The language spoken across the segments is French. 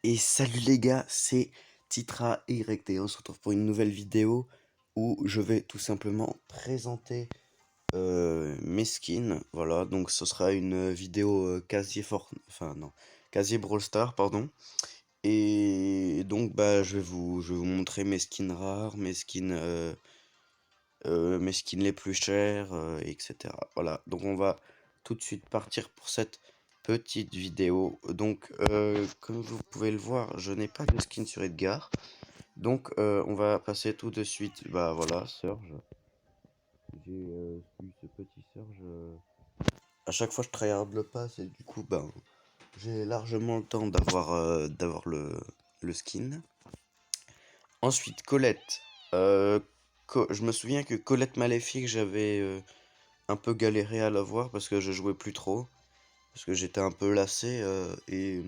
Et salut les gars, c'est Titra YT. On se retrouve pour une nouvelle vidéo où je vais tout simplement présenter mes skins. Voilà, donc ce sera une vidéo casier enfin non, casier Brawl Stars, pardon. Et donc bah je vais vous montrer mes skins rares, mes skins les plus chers, etc. Voilà, donc on va tout de suite partir pour cette petite vidéo. Donc, comme vous pouvez le voir, je n'ai pas de skin sur Edgar. Donc, on va passer tout de suite. Bah voilà, Surge. J'ai eu ce petit Surge. À chaque fois, je tryhard le pass et du coup, ben, j'ai largement le temps d'avoir le skin. Ensuite, Colette. Euh, je me souviens que Colette Maléfique, j'avais un peu galéré à l'avoir parce que je jouais plus trop. Parce que j'étais un peu lassé et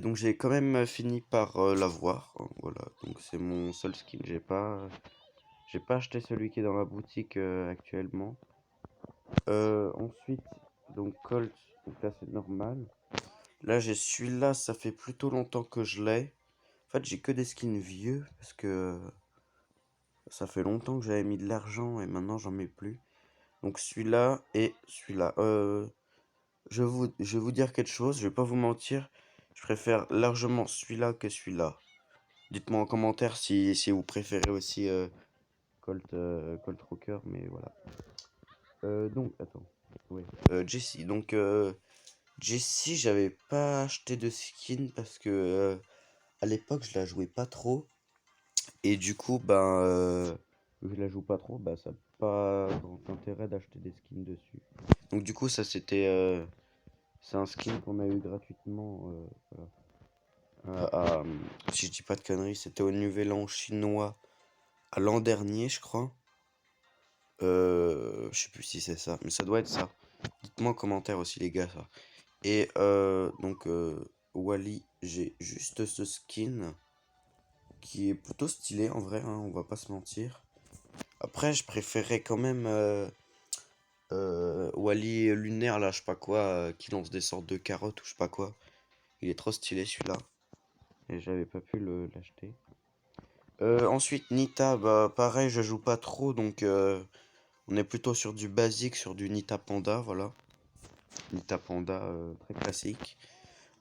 donc j'ai quand même fini par l'avoir, hein, voilà, donc c'est mon seul skin. J'ai pas acheté celui qui est dans la boutique actuellement. Ensuite, donc Colt, donc là c'est normal. Là j'ai celui-là, ça fait plutôt longtemps que je l'ai. En fait j'ai que des skins vieux parce que ça fait longtemps que j'avais mis de l'argent et maintenant j'en mets plus. Donc celui-là et celui-là. Je vais vous dire quelque chose, je vais pas vous mentir, je préfère largement celui-là que celui-là. Dites-moi en commentaire si vous préférez aussi Colt Rocker, mais voilà. Donc, attends. Ouais. Jessie. Donc, Jessie, j'avais pas acheté de skin parce que à l'époque, je la jouais pas trop. Et du coup, ben, vu que je la joue pas trop, bah, ça n'a pas grand intérêt d'acheter des skins dessus. Donc, du coup, ça c'était. C'est un skin qu'on a eu gratuitement. Voilà. Si je dis pas de conneries, c'était au Nouvel An chinois à l'an dernier, je crois. Je sais plus si c'est ça, mais ça doit être ça. Dites-moi en commentaire aussi, les gars, ça. Et donc, Wally, j'ai juste ce skin qui est plutôt stylé en vrai, hein, on va pas se mentir. Après, je préférais quand même Wally lunaire, là, je sais pas quoi, qui lance des sortes de carottes ou je sais pas quoi. Il est trop stylé celui-là. Et j'avais pas pu l'acheter. Ensuite, Nita, bah pareil, je joue pas trop, donc on est plutôt sur du basique, sur du Nita Panda, voilà. Nita Panda, très classique.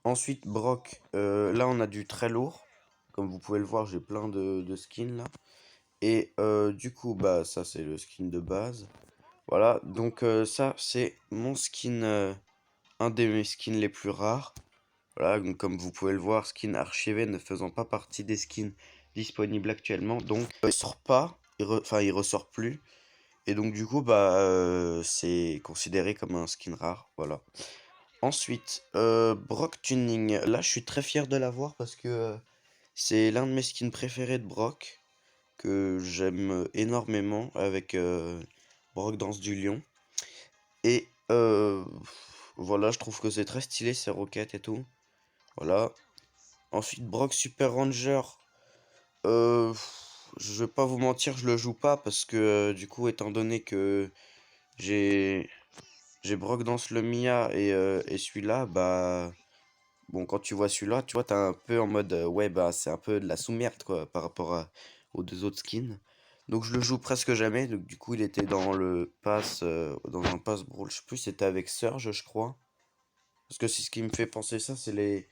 Ensuite, Brock, là on a du très lourd. Comme vous pouvez le voir, j'ai plein de skins là. Et du coup, bah ça c'est le skin de base. Voilà, donc ça c'est mon skin, un de mes skins les plus rares. Voilà, donc comme vous pouvez le voir, skin archivé ne faisant pas partie des skins disponibles actuellement. Donc il sort pas, enfin il ressort plus. Et donc du coup, bah c'est considéré comme un skin rare, voilà. Ensuite, Brock Tuning. Là, je suis très fier de l'avoir parce que c'est l'un de mes skins préférés de Brock, que j'aime énormément avec Brock Danse du Lion. Et voilà, je trouve que c'est très stylé ces roquettes et tout. Voilà. Ensuite, Brock Super Ranger. Euh, je vais pas vous mentir, je le joue pas parce que du coup, étant donné que j'ai j'ai Brock dans le Mia et celui-là, bah bon, quand tu vois celui-là, tu vois, t'es un peu en mode ouais, bah c'est un peu de la sous-merde quoi par rapport aux deux autres skins. Donc je le joue presque jamais. Donc du coup, il était dans le pass, dans un pass Brawl, je sais plus, c'était avec Surge, je crois. Parce que c'est ce qui me fait penser ça, c'est les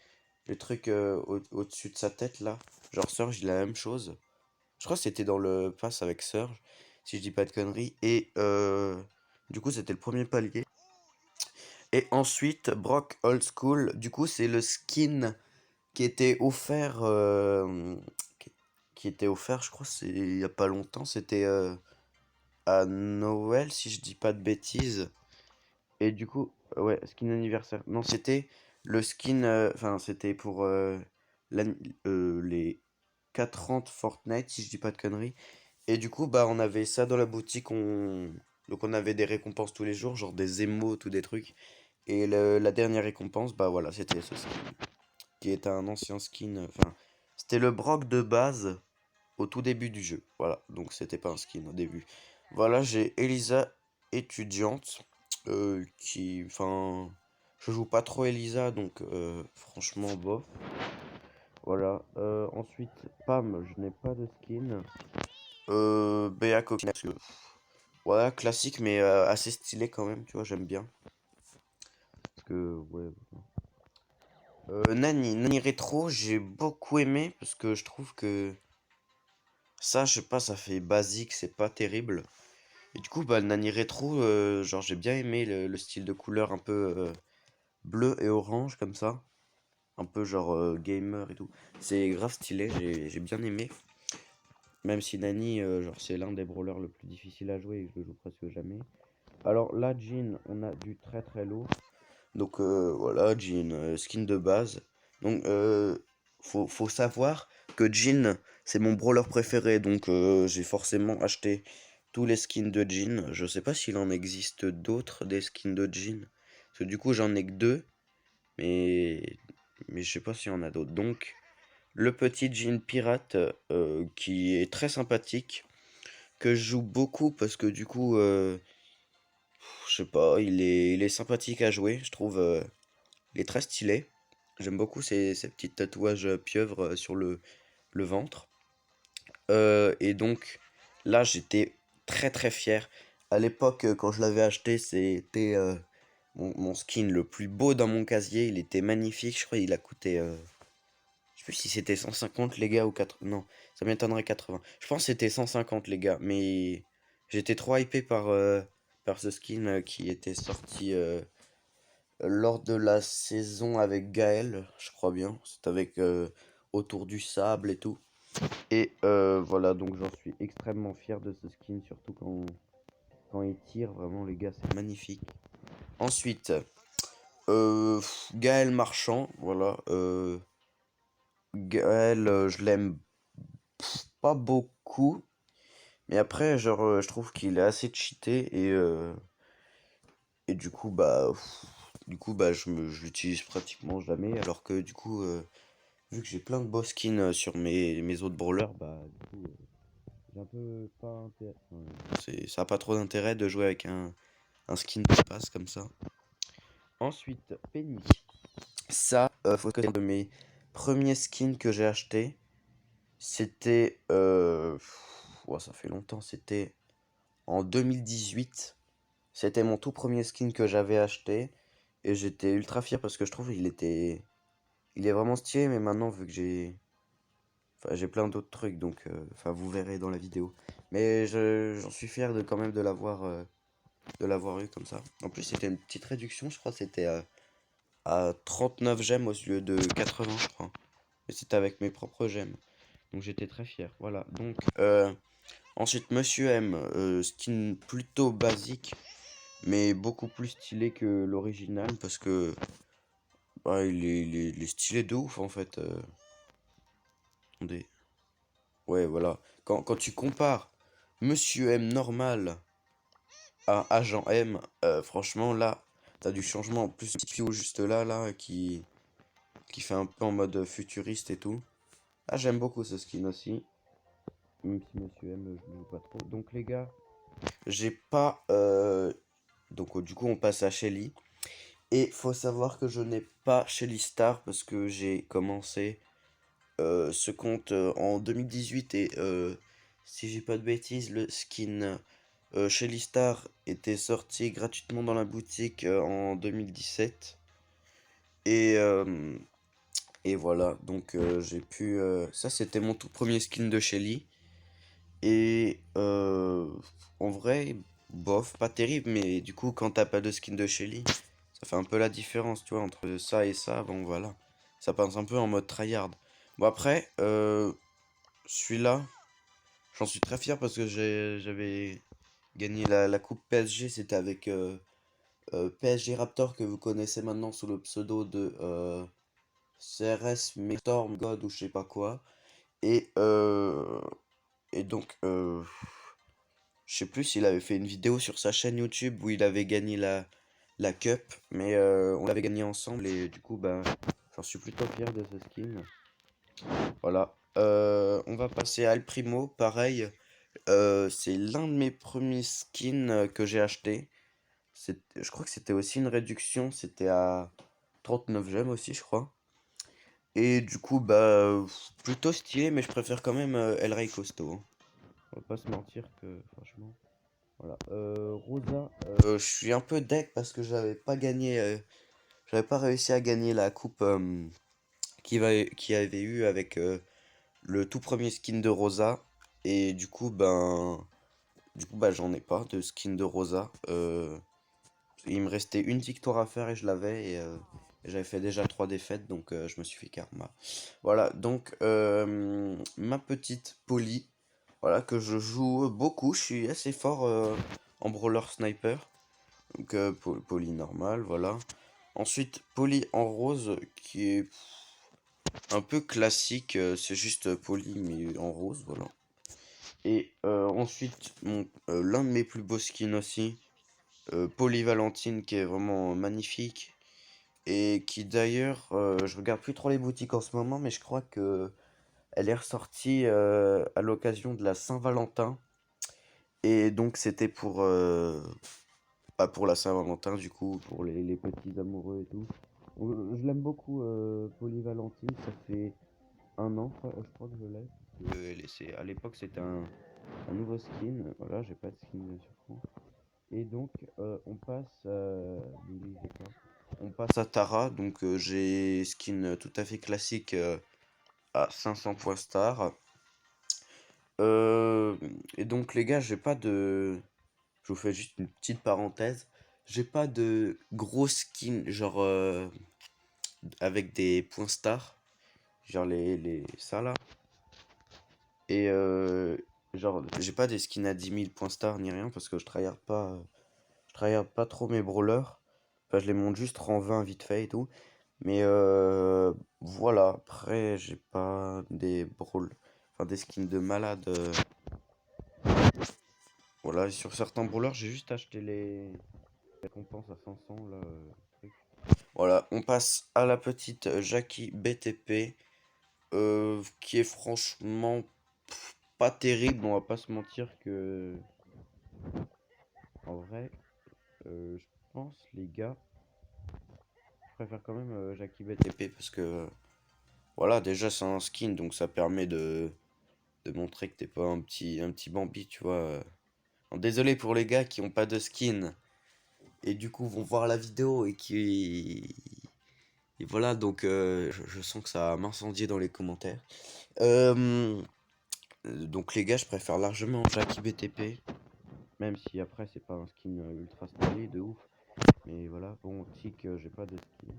trucs au-dessus de sa tête là. Genre Surge, il a la même chose. Je crois que c'était dans le pass avec Surge, si je dis pas de conneries. Et du coup, c'était le premier palier. Et ensuite, Brock Old School, du coup, c'est le skin qui était offert, qui était offert, je crois, c'est il y a pas longtemps. C'était à Noël, si je dis pas de bêtises. Et du coup, ouais, skin anniversaire. Non, c'était le skin, enfin, c'était pour les 4 ans de Fortnite, si je dis pas de conneries. Et du coup, bah, on avait ça dans la boutique. Donc, on avait des récompenses tous les jours, genre des émotes ou des trucs. Et la dernière récompense, bah voilà, c'était ce skin. Qui est un ancien skin. Enfin, c'était le Brock de base au tout début du jeu. Voilà, donc c'était pas un skin au début. Voilà, j'ai Elisa étudiante. Enfin. Je joue pas trop Elisa, donc franchement, bof. Voilà. Ensuite, Pam, je n'ai pas de skin. Béa Coquina, parce que, voilà, classique, mais assez stylé quand même, tu vois, j'aime bien. Parce que, ouais. Nani Rétro, j'ai beaucoup aimé, parce que je trouve que ça, je sais pas, ça fait basique, c'est pas terrible. Et du coup, bah, le Nani Rétro, genre, j'ai bien aimé le style de couleur un peu bleu et orange, comme ça. Un peu genre gamer et tout. C'est grave stylé, j'ai bien aimé. Même si Nani, genre, c'est l'un des brawlers le plus difficile à jouer et je le joue presque jamais. Alors là, Jean, on a du très très lourd. Donc voilà, Jean, skin de base. Donc faut savoir que Jean, c'est mon brawler préféré. Donc j'ai forcément acheté tous les skins de Jean. Je sais pas s'il en existe d'autres des skins de Jean. Parce que du coup, j'en ai que deux. Mais, mais je sais pas s'il y en a d'autres. Donc le petit Jean pirate qui est très sympathique. Que je joue beaucoup parce que du coup, je sais pas, il est sympathique à jouer, je trouve. Il est très stylé. J'aime beaucoup ces petits tatouages pieuvres sur le ventre. Et donc, là, j'étais très très fier. À l'époque, quand je l'avais acheté, c'était mon skin le plus beau dans mon casier. Il était magnifique. Je crois qu'il a coûté. Je sais plus si c'était 150 les gars ou 80. Non, ça m'étonnerait 80. Je pense que c'était 150 les gars. Mais j'étais trop hypé par ce skin qui était sorti lors de la saison avec Gaël, je crois bien. C'est avec autour du sable et tout. Et voilà, donc j'en suis extrêmement fier de ce skin, surtout quand il tire. Vraiment, les gars, c'est magnifique. Ensuite, Gaël Marchand, voilà. Gaël, je l'aime pas beaucoup. Mais après, genre, je trouve qu'il est assez cheaté et du coup, je l'utilise pratiquement jamais. Alors que du coup, vu que j'ai plein de boss skins sur mes autres brawlers, bah du coup, j'ai un peu pas intérêt. Ça a pas trop d'intérêt de jouer avec un skin de passe comme ça. Ensuite, Penny. Ça, faut que c'est un de mes premiers skins que j'ai acheté. C'était. Ouais, ça fait longtemps, c'était en 2018. C'était mon tout premier skin que j'avais acheté. Et j'étais ultra fier parce que je trouve il était. Il est vraiment stylé, mais maintenant, vu que j'ai. Enfin, j'ai plein d'autres trucs, donc enfin, vous verrez dans la vidéo. Mais j'en suis fier de quand même de l'avoir eu comme ça. En plus, c'était une petite réduction, je crois, c'était à 39 gemmes au lieu de 80, je crois. Et c'était avec mes propres gemmes. Donc j'étais très fier. Voilà. Donc ensuite, Monsieur M, skin plutôt basique, mais beaucoup plus stylé que l'original parce que bah, il est stylé de ouf en fait. Attendez. Ouais, voilà. Quand tu compares Monsieur M normal à Agent M, franchement, là, t'as du changement. En plus, petit Pio juste là, qui fait un peu en mode futuriste et tout. Ah, j'aime beaucoup ce skin aussi. Même si Monsieur M, je ne joue pas trop. Donc, les gars, j'ai pas. Donc, du coup, on passe à Shelly. Et faut savoir que je n'ai pas Shelly Star parce que j'ai commencé ce compte en 2018 et si j'ai pas de bêtises, le skin Shelly Star était sorti gratuitement dans la boutique en 2017 et, euh, et voilà, donc j'ai pu... ça c'était mon tout premier skin de Shelly et en vrai, bof, pas terrible, mais du coup quand t'as pas de skin de Shelly, ça fait un peu la différence, tu vois, entre ça et ça, bon voilà, ça passe un peu en mode tryhard. Bon après, celui-là, j'en suis très fier parce que j'avais gagné la coupe PSG, c'était avec PSG Raptor que vous connaissez maintenant sous le pseudo de CRS Storm God ou je sais pas quoi. Et, et donc, je sais plus s'il avait fait une vidéo sur sa chaîne YouTube où il avait gagné la cup, mais on l'avait gagné ensemble et du coup, bah, j'en suis plutôt fier de ce skin. Voilà. On va passer à El Primo, pareil. C'est l'un de mes premiers skins que j'ai acheté. Je crois que c'était aussi une réduction, c'était à 39 gemmes aussi, je crois. Et du coup, plutôt stylé, mais je préfère quand même El Rey Costo, hein. On va pas se mentir que, franchement. Voilà. Rosa, je suis un peu deck parce que j'avais pas réussi à gagner la coupe qui avait eu avec le tout premier skin de Rosa. Et du coup, j'en ai pas de skin de Rosa. Il me restait une victoire à faire et je l'avais. Et j'avais fait déjà 3 défaites, donc je me suis fait karma. Voilà, donc ma petite Polly, voilà, que je joue beaucoup. Je suis assez fort en brawler sniper. Donc Polly normal, voilà. Ensuite, Polly en rose, qui est un peu classique. C'est juste Polly, mais en rose, voilà. Et ensuite, l'un de mes plus beaux skins aussi, Polyvalentine, qui est vraiment magnifique. Et qui d'ailleurs, je regarde plus trop les boutiques en ce moment, mais je crois que elle est ressortie à l'occasion de la Saint-Valentin. Et donc c'était pour la Saint-Valentin, du coup, pour les petits amoureux et tout. Je l'aime beaucoup, Polyvalentine. Ça fait un an, je crois que je l'ai. À l'époque, c'était un nouveau skin. Voilà, j'ai pas de skin sur fond. Et donc, on passe. N'oubliez pas. On passe à Tara. Donc, j'ai skin tout à fait classique à 500 points star. Euh, et donc, les gars, j'ai pas de. Je vous fais juste une petite parenthèse. J'ai pas de gros skin, genre avec des points stars. Genre ça là. Et genre, j'ai pas des skins à 10 000 points stars ni rien parce que je tryhard pas trop mes brawlers. Enfin, je les monte juste en 20 vite fait et tout. Mais voilà, après, j'ai pas des brawls, enfin des skins de malade. Voilà, et sur certains brawlers, j'ai juste acheté les récompenses à 500 là. Truc. Voilà, on passe à la petite Jackie BTP, qui est franchement pas terrible, on va pas se mentir que en vrai, je pense les gars, je préfère quand même Jackie BTP parce que voilà, déjà c'est un skin donc ça permet de montrer que t'es pas un petit Bambi, tu vois. Désolé pour les gars qui ont pas de skin et du coup vont voir la vidéo et voilà, donc je sens que ça va m'incendier dans les commentaires. Euh, donc les gars, je préfère largement Jackie BTP, même si après c'est pas un skin ultra stylé de ouf. Mais voilà, bon, Tic, j'ai pas de skin.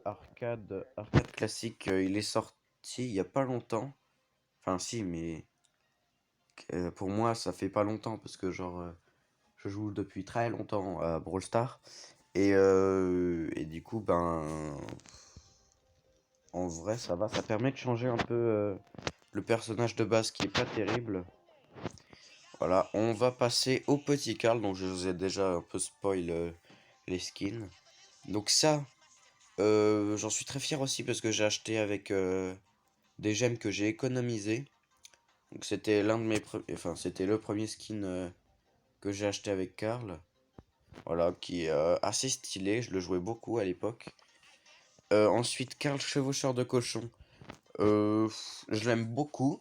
Arcade classique, il est sorti il y a pas longtemps. Enfin si, mais pour moi ça fait pas longtemps parce que genre je joue depuis très longtemps à Brawl Stars. Et du coup, en vrai, ça va. Ça permet de changer un peu le personnage de base qui est pas terrible. Voilà, on va passer au petit Carl, dont je vous ai déjà un peu spoil les skins. Donc ça, j'en suis très fier aussi parce que j'ai acheté avec des gemmes que j'ai économisées. Donc c'était enfin c'était le premier skin que j'ai acheté avec Carl. Voilà, qui est assez stylé. Je le jouais beaucoup à l'époque. Ensuite, Karl Chevaucheur de Cochon. Euh, je l'aime beaucoup.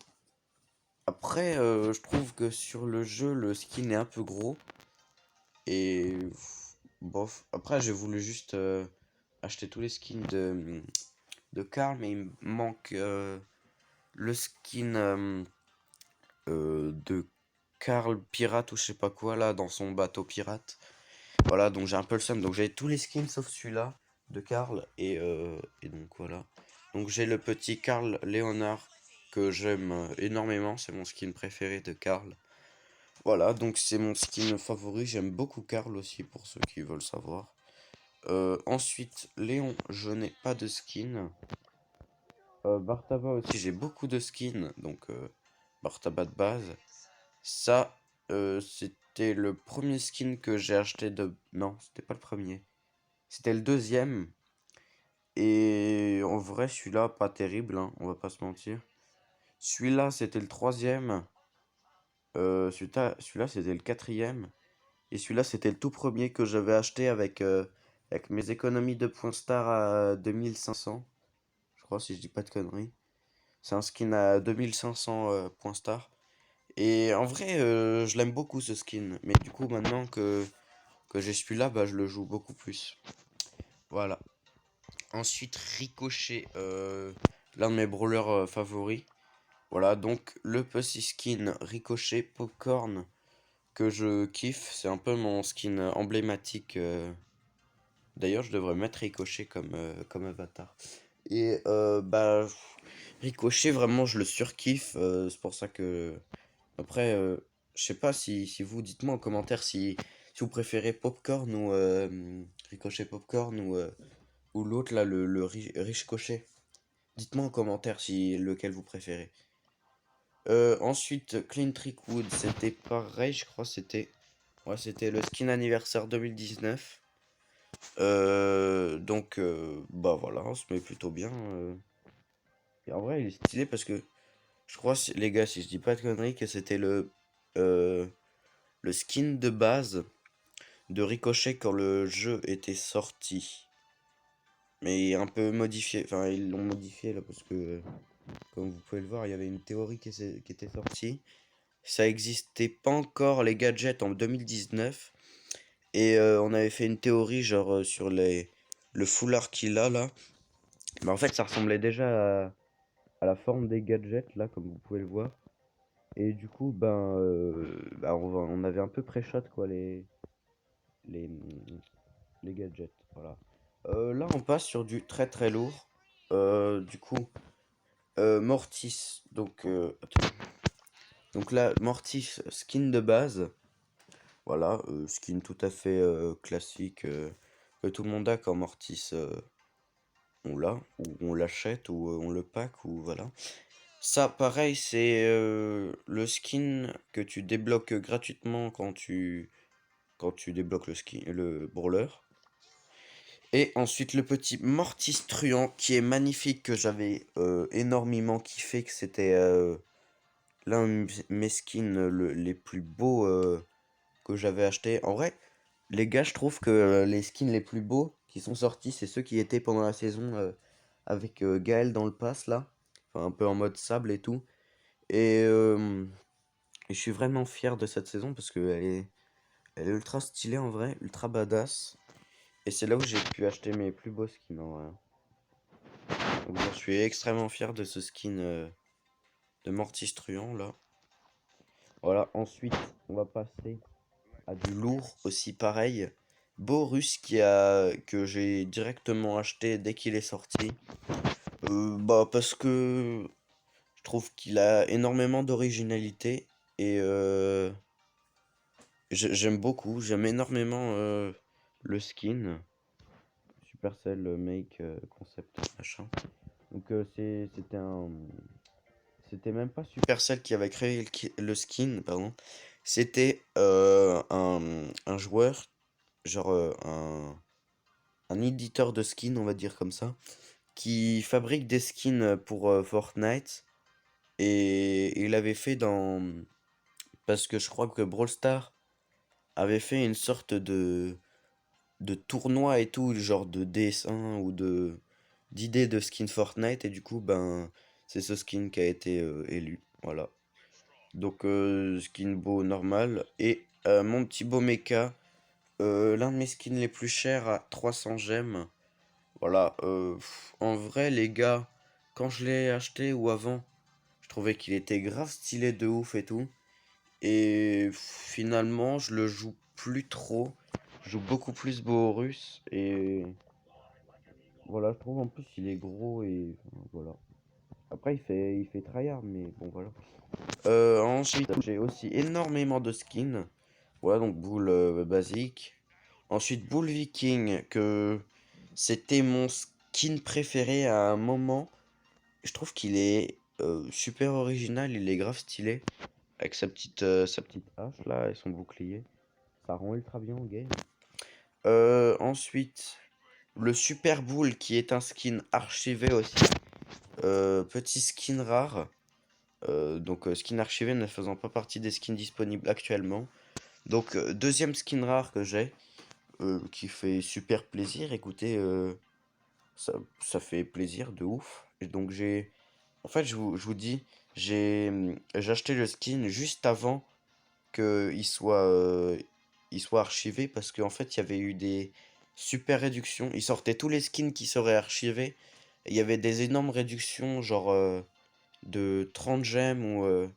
Après, je trouve que sur le jeu, le skin est un peu gros. Et bof. Après, j'ai voulu juste acheter tous les skins de Karl, mais il me manque le skin de Karl Pirate ou je sais pas quoi là, dans son bateau pirate. Voilà, donc j'ai un peu le seum. Donc j'ai tous les skins sauf celui-là de Karl. Et donc voilà. Donc j'ai le petit Karl Léonard que j'aime énormément. C'est mon skin préféré de Karl. Voilà, donc c'est mon skin favori. J'aime beaucoup Karl aussi pour ceux qui veulent savoir. Ensuite, Léon, je n'ai pas de skin. Bartaba aussi, j'ai beaucoup de skins. Donc Bartaba de base. Ça, c'était le premier skin que j'ai acheté de... Non, c'était pas le premier. C'était le deuxième. Et en vrai, celui-là, pas terrible, hein, on va pas se mentir. Celui-là, c'était le troisième. Celui-là, c'était le quatrième. Et celui-là, c'était le tout premier que j'avais acheté avec mes économies de points star à 2500. crois, si je dis pas de conneries. C'est un skin à 2500 points star. Et en vrai, je l'aime beaucoup ce skin. Mais du coup, maintenant que j'ai celui-là, bah, je le joue beaucoup plus. Voilà. Ensuite, Ricochet, l'un de mes brawlers favoris. Voilà, donc le petit skin Ricochet Popcorn que je kiffe. C'est un peu mon skin emblématique. D'ailleurs, je devrais mettre Ricochet comme avatar. Et bah, Ricochet, vraiment, je le surkiffe. C'est pour ça que. Après, je sais pas si vous, dites-moi en commentaire si vous préférez Popcorn ou Ricochet Popcorn ou l'autre là, Rich Cochet. Dites-moi en commentaire si lequel vous préférez. Ensuite, Clean Trick Wood, c'était pareil, je crois, c'était le skin anniversaire 2019. Donc, bah voilà, on se met plutôt bien. Et en vrai, il est stylé parce que je crois, les gars, si je dis pas de conneries, que c'était euh, le skin de base de Ricochet quand le jeu était sorti. Mais un peu modifié, enfin, ils l'ont modifié là parce que, comme vous pouvez le voir, il y avait une théorie qui était sortie. Ça existait pas encore les gadgets en 2019. Et on avait fait une théorie genre sur le foulard qu'il a là. Mais en fait ça ressemblait déjà à la forme des gadgets là comme vous pouvez le voir. Et du coup bah, on avait un peu pré-shot quoi les, les gadgets. Voilà. Là on passe sur du très très lourd. Du coup Mortis. Donc là Mortis skin de base. Voilà, skin tout à fait classique que tout le monde a quand Mortis on l'a, ou on l'achète, ou on le pack, ou voilà. Ça, pareil, c'est le skin que tu débloques gratuitement quand tu débloques le brawler. Et ensuite le petit Mortis Truand qui est magnifique, que j'avais énormément kiffé, que c'était l'un de mes skins les plus beaux que j'avais acheté. En vrai, les gars, je trouve que les skins les plus beaux qui sont sortis, c'est ceux qui étaient pendant la saison avec Gaël dans le pass là. Enfin, un peu en mode sable et tout. Et je suis vraiment fier de cette saison parce elle est ultra stylée en vrai, ultra badass. Et c'est là où j'ai pu acheter mes plus beaux skins en vrai. Donc je suis extrêmement fier de ce skin de Mortis Truand là. Voilà, ensuite on va passer à du lourd aussi pareil. Borus que j'ai directement acheté dès qu'il est sorti. Bah parce que je trouve qu'il a énormément d'originalité et j'aime énormément le skin. Supercell Make Concept machin. Donc c'était même pas Supercell qui avait créé le skin, pardon. C'était un joueur, genre un éditeur de skins, on va dire comme ça, qui fabrique des skins pour Fortnite. Et il avait fait parce que je crois que Brawl Stars avait fait une sorte de tournoi et tout, genre de dessin ou d'idées de skin Fortnite. Et du coup, ben, c'est ce skin qui a été élu. Voilà. Donc, skin beau normal. Et mon petit beau mecha, l'un de mes skins les plus chers à 300 gemmes. Voilà, en vrai, les gars, quand je l'ai acheté ou avant, je trouvais qu'il était grave stylé de ouf et tout. Et finalement, je le joue plus trop. Je joue beaucoup plus Boorus. Et voilà, je trouve en plus il est gros et enfin, voilà. Après, il fait tryhard, mais bon, voilà. Ensuite, j'ai aussi énormément de skins. Voilà, donc boule basique. Ensuite, boule viking, que c'était mon skin préféré à un moment. Je trouve qu'il est super original, il est grave stylé. Avec sa petite hache là et son bouclier. Ça rend ultra bien au game. Ensuite, le Super Bull qui est un skin archivé aussi. Petit skin rare. Donc skin archivé ne faisant pas partie des skins disponibles actuellement. Donc deuxième skin rare que j'ai. Qui fait super plaisir. Écoutez, ça fait plaisir de ouf. Donc j'ai... En fait, je vous dis, j'ai acheté le skin juste avant il soit archivé parce qu'en fait, il y avait eu des super réductions. Ils sortaient tous les skins qui seraient archivés. Et il y avait des énormes réductions, genre de 30 gemmes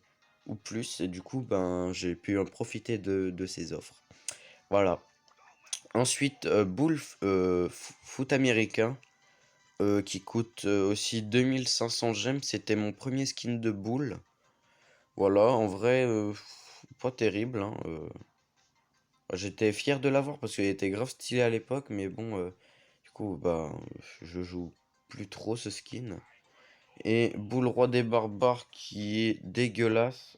ou plus. Et du coup, ben, j'ai pu en profiter de ces offres. Voilà. Ensuite, foot américain, qui coûte aussi 2500 gemmes. C'était mon premier skin de boule. Voilà, en vrai, pas terrible, hein, j'étais fier de l'avoir parce qu'il était grave stylé à l'époque, mais bon, du coup, bah, je joue plus trop ce skin. Et Boule Roi des Barbares qui est dégueulasse.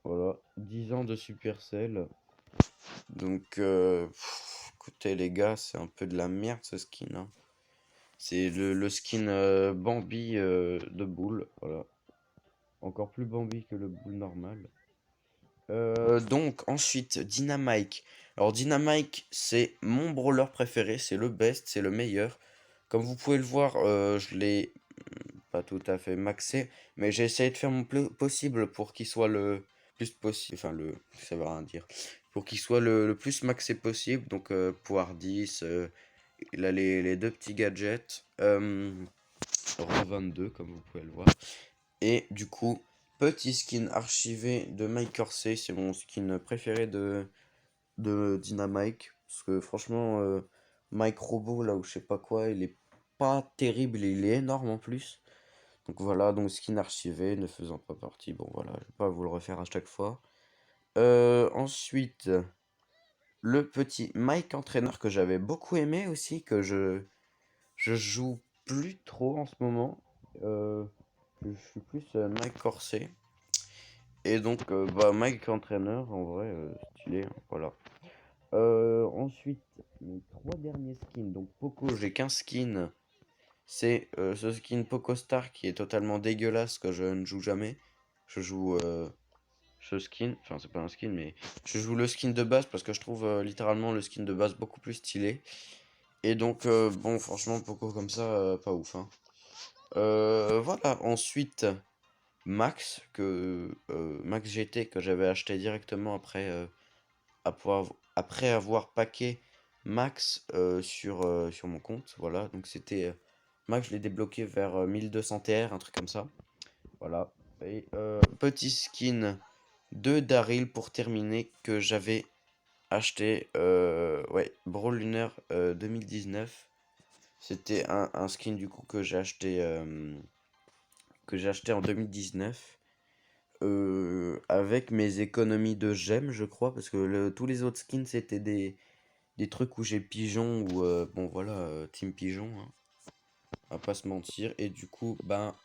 Voilà, 10 ans de Supercell. Donc, écoutez les gars, c'est un peu de la merde ce skin, hein. C'est le skin Bambi de Boule, voilà. Encore plus Bambi que le Boule normal. Donc ensuite, Dynamike. Alors Dynamike, c'est mon brawler préféré, c'est le best, c'est le meilleur. Comme vous pouvez le voir, je l'ai pas tout à fait maxé, mais j'ai essayé de faire mon plus possible pour qu'il soit le plus possible, enfin ça veut rien dire, pour qu'il soit le plus maxé possible. Donc pouvoir 10, il a les deux petits gadgets, rang 22 comme vous pouvez le voir. Et du coup, petit skin archivé de Mike Corset, c'est mon skin préféré de Dynamike. Parce que franchement, Mike Robot, là où je sais pas quoi, il est pas terrible et il est énorme en plus. Donc voilà, donc skin archivé, ne faisant pas partie. Bon voilà, je vais pas vous le refaire à chaque fois. Ensuite, le petit Mike entraîneur que j'avais beaucoup aimé aussi, que je joue plus trop en ce moment. Je suis plus Mike Corset. Et donc, bah, Mike entraîneur, en vrai, stylé, hein, voilà. Ensuite, mes trois derniers skins. Donc, Poco, j'ai qu'un skin. C'est ce skin Poco Star qui est totalement dégueulasse, que je ne joue jamais. Je joue ce skin, enfin, c'est pas un skin, mais je joue le skin de base parce que je trouve littéralement le skin de base beaucoup plus stylé. Et donc, bon, franchement, Poco comme ça, pas ouf, hein. Voilà, ensuite. Max GT que j'avais acheté directement après avoir packé Max sur mon compte. Voilà, donc c'était Max, je l'ai débloqué vers 1200 TR, un truc comme ça. Voilà. Et petit skin de Daryl pour terminer que j'avais acheté, ouais, Brawl Lunar 2019. C'était un skin du coup que j'ai acheté en 2019. Avec mes économies de gemmes, je crois, parce que tous les autres skins c'était des trucs où j'ai pigeon ou bon voilà, team pigeon, hein, on va pas se mentir. Et du coup, ben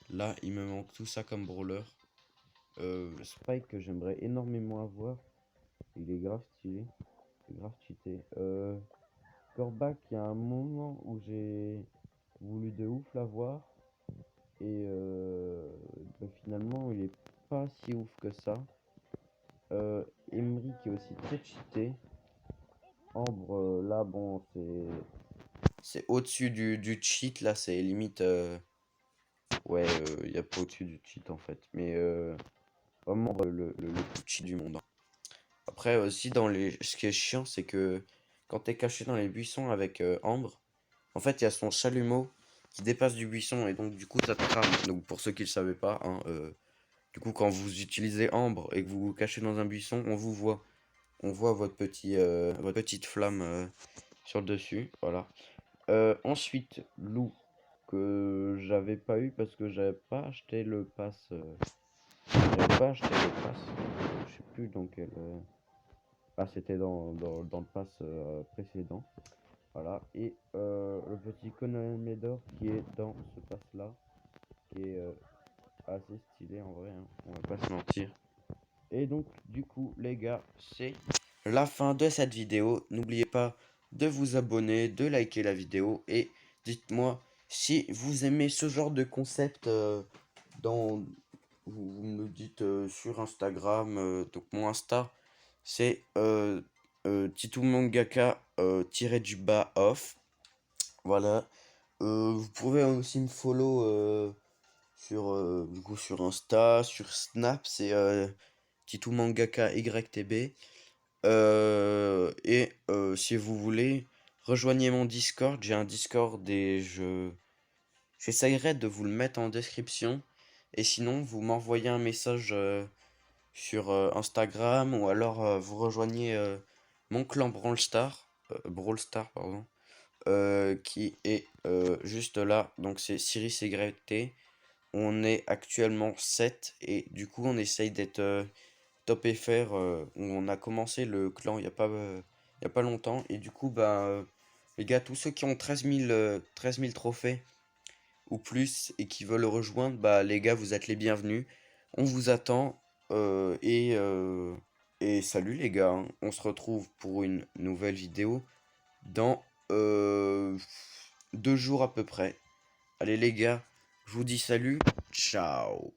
là il me manque tout ça comme brawler. Spike que j'aimerais énormément avoir, il est grave stylé, il est grave cheaté. Corbac, il y a un moment où j'ai voulu de ouf l'avoir. Et bah, finalement, il est pas si ouf que ça. Emery qui est aussi très cheaté. Ambre, là, bon, c'est au-dessus du cheat. Là, c'est limite. Ouais, il n'y a pas au-dessus du cheat en fait. Mais vraiment, le plus cheat du monde, hein. Après, aussi, ce qui est chiant, c'est que quand t'es caché dans les buissons avec Ambre, en fait, il y a son chalumeau qui dépasse du buisson et donc, du coup, ça te crame. Donc, pour ceux qui ne le savaient pas, hein, du coup, quand vous utilisez Ambre et que vous vous cachez dans un buisson, on vous voit. On voit votre petite flamme sur le dessus. Voilà. Ensuite, loup que j'avais pas eu parce que j'avais pas acheté le pass. J'avais pas acheté le pass. Je sais plus dans quel. Ah, c'était dans le pass précédent. Voilà. Et le petit Conan Medor qui est dans ce pass là. Qui est assez stylé en vrai, hein, on va pas se mentir. Et donc, du coup, les gars, c'est la fin de cette vidéo. N'oubliez pas de vous abonner, de liker la vidéo et dites-moi si vous aimez ce genre de concept dans... Vous me dites sur Instagram, donc mon Insta, c'est Titou Mangaka tiré du bas off. Voilà. Vous pouvez aussi me follow sur, du coup, sur Insta, sur Snap, c'est Titou Mangaka YTB. Si vous voulez, rejoignez mon Discord. J'ai un Discord et j'essayerai de vous le mettre en description. Et sinon, vous m'envoyez un message sur Instagram ou alors vous rejoignez mon clan Brawl Star, pardon, qui est juste là. Donc c'est Cyrus YT. On est actuellement 7 et du coup on essaye d'être top FR. On a commencé le clan il y a pas longtemps et du coup les gars, tous ceux qui ont 13 000 trophées ou plus et qui veulent le rejoindre, bah les gars, vous êtes les bienvenus. On vous attend et salut les gars, hein. On se retrouve pour une nouvelle vidéo dans 2 jours à peu près. Allez les gars, je vous dis salut, ciao.